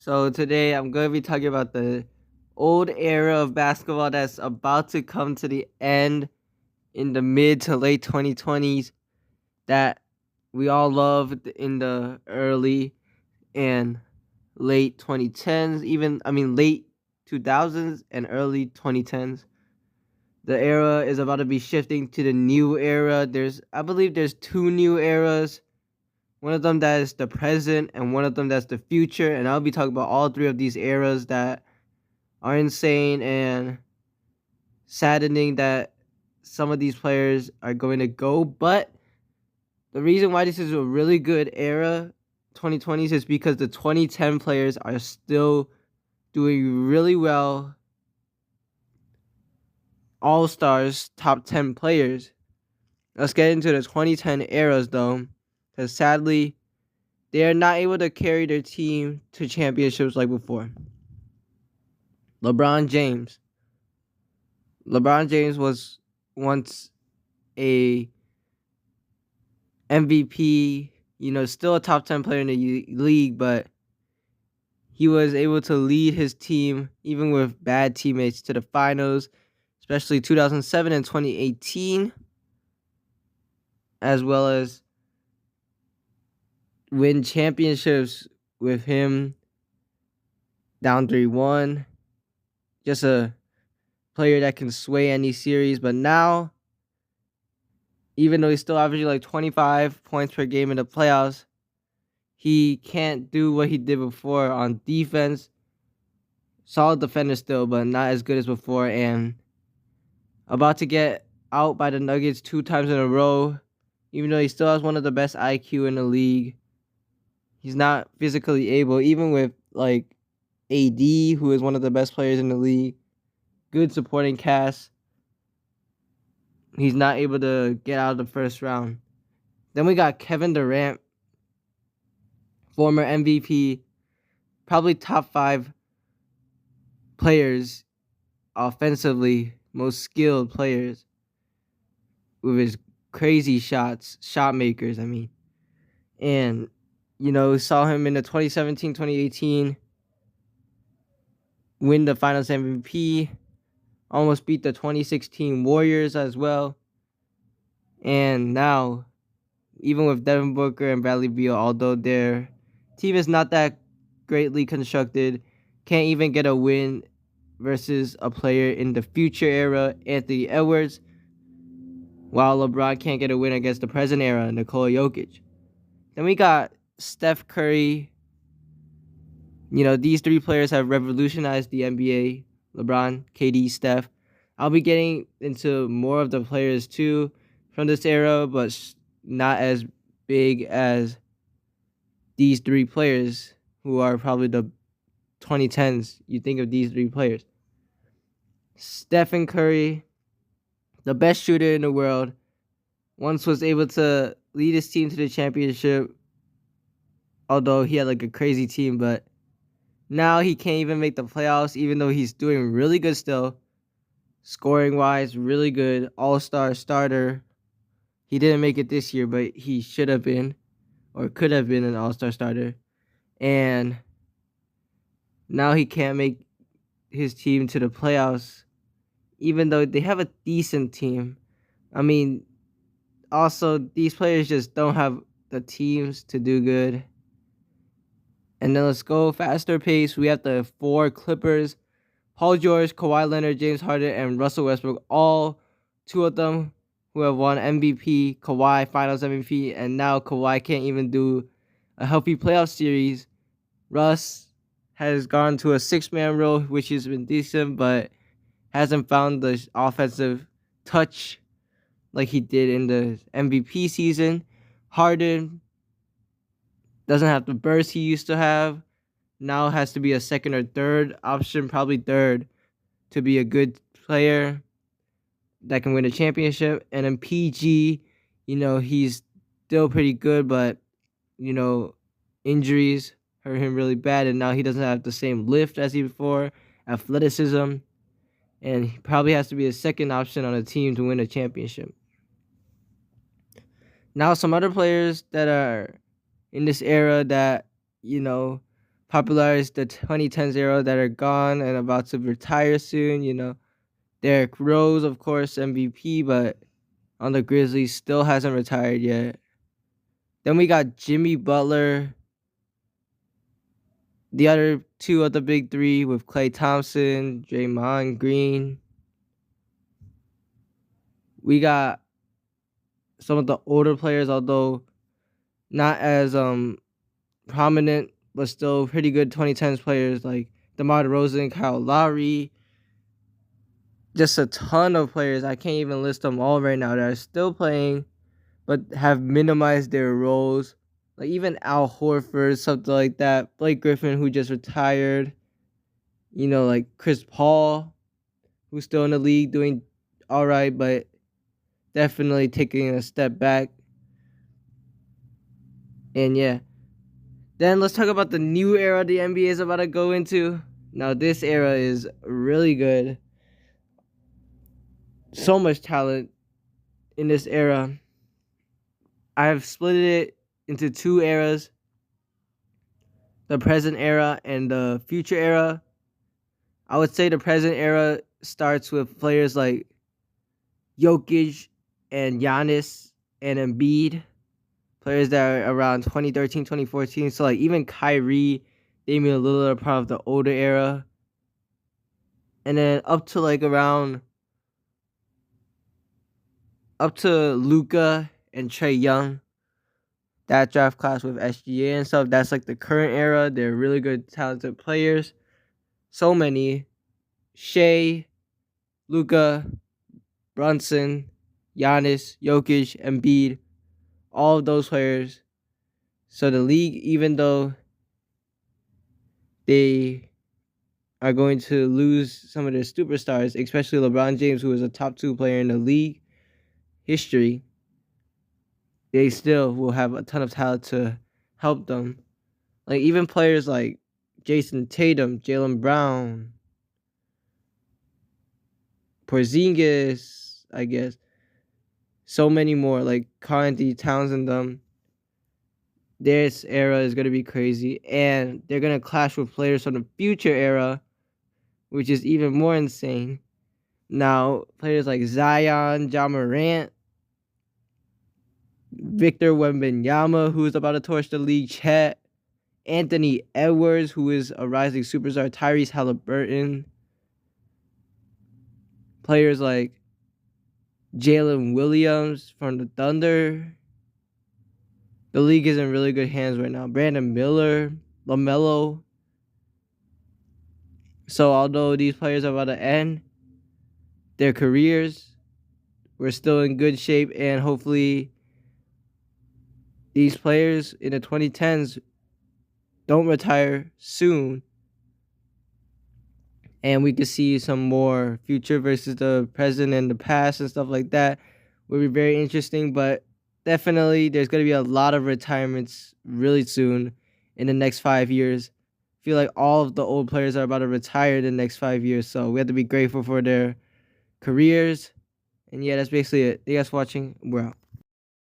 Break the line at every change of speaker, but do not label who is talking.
So today I'm going to be talking about the old era of basketball that's about to come to the end in the mid to late 2020s that we all loved in the early and late 2010s, late 2000s and early 2010s. The era is about to be shifting to the new era. I believe there's two new eras. One of them that is the present and one of them that's the future, and I'll be talking about all three of these eras that are insane and saddening that some of these players are going to go. But the reason why this is a really good era, 2020s, is because the 2010 players are still doing really well. All stars, top 10 players. Let's get into the 2010 eras though, because sadly, they are not able to carry their team to championships like before. LeBron James. LeBron James was once a MVP, still a top 10 player in the league, but he was able to lead his team, even with bad teammates, to the finals, especially 2007 and 2018, as well as win championships with him down 3-1. Just a player that can sway any series, but now, even though he's still averaging like 25 points per game in the playoffs, he can't do what he did before on defense. Solid defender still, but not as good as before. And about to get out by the Nuggets 2 times in a row. Even though he still has one of the best IQ in the league, he's not physically able. Even with like AD, who is one of the best players in the league, good supporting cast, he's not able to get out of the first round. Then we got Kevin Durant, former MVP, probably top 5 players offensively, most skilled players with his crazy shots, shot makers, And, saw him in the 2017-2018 win the Finals MVP, almost beat the 2016 Warriors as well. And now, even with Devin Booker and Bradley Beal, although their team is not that greatly constructed, can't even get a win versus a player in the future era, Anthony Edwards, while LeBron can't get a win against the present era, Nikola Jokic. Then we got Steph Curry. These three players have revolutionized the NBA. LeBron, KD, Steph. I'll be getting into more of the players too from this era, but not as big as these three players who are probably the 2010s. You think of these three players. Stephen Curry, the best shooter in the world, once was able to lead his team to the championship, although he had like a crazy team, but now he can't even make the playoffs, even though he's doing really good still. Scoring wise, really good. All-star starter. He didn't make it this year, but he should have been or could have been an all-star starter. And now he can't make his team to the playoffs, even though they have a decent team. Also, these players just don't have the teams to do good. And then let's go faster pace. We have the 4 Clippers: Paul George, Kawhi Leonard, James Harden, and Russell Westbrook. All 2 of them who have won MVP. Kawhi Finals MVP, and now Kawhi can't even do a healthy playoff series. Russ has gone to a 6-man role, which has been decent, but hasn't found the offensive touch like he did in the MVP season. Harden doesn't have the burst he used to have. Now has to be a second or third option, probably third, to be a good player that can win a championship. And then PG, he's still pretty good, but, injuries hurt him really bad. And now he doesn't have the same lift as he before, athleticism. And he probably has to be a second option on a team to win a championship. Now, some other players that are in this era that, popularized the 2010s era that are gone and about to retire soon. Derrick Rose, of course, MVP, but on the Grizzlies still hasn't retired yet. Then we got Jimmy Butler, the other two of the big three with Klay Thompson, Draymond Green. We got some of the older players, although not as prominent, but still pretty good 2010s players like DeMar DeRozan, Kyle Lowry. Just a ton of players. I can't even list them all right now that are still playing, but have minimized their roles. Like even Al Horford, something like that. Blake Griffin, who just retired. Like Chris Paul, who's still in the league doing all right, but definitely taking a step back. And yeah. Then let's talk about the new era the NBA is about to go into. Now, this era is really good. So much talent in this era. I have split it into two eras, the present era and the future era. I would say the present era starts with players like Jokic and Giannis and Embiid, players that are around 2013, 2014. So like even Kyrie, Damian Lillard are part of the older era. And then up to Luka and Trae Young, that draft class with SGA and stuff, that's like the current era. They're really good, talented players. So many. Shea, Luka, Brunson, Giannis, Jokic, Embiid, all of those players. So the league, even though they are going to lose some of their superstars, especially LeBron James, who is a top 2 player in the league history, they still will have a ton of talent to help them. Like even players like Jason Tatum, Jaylen Brown, Porzingis, I guess. So many more, like Karl-Anthony Towns and them. This era is going to be crazy. And they're going to clash with players from the future era, which is even more insane. Now, players like Zion, Ja Morant, Victor Wembanyama, who is about to torch the league, Chet, Anthony Edwards, who is a rising superstar, Tyrese Halliburton, players like Jalen Williams from the Thunder. The league is in really good hands right now. Brandon Miller, LaMelo. So although these players are about to end their careers, we're still in good shape, and hopefully these players in the 2010s don't retire soon, and we could see some more future versus the present and the past and stuff like that. Will be very interesting, but definitely there's going to be a lot of retirements really soon in the next 5 years. I feel like all of the old players are about to retire in the next 5 years, so we have to be grateful for their careers. And yeah, that's basically it. Thank you guys for watching. We're out.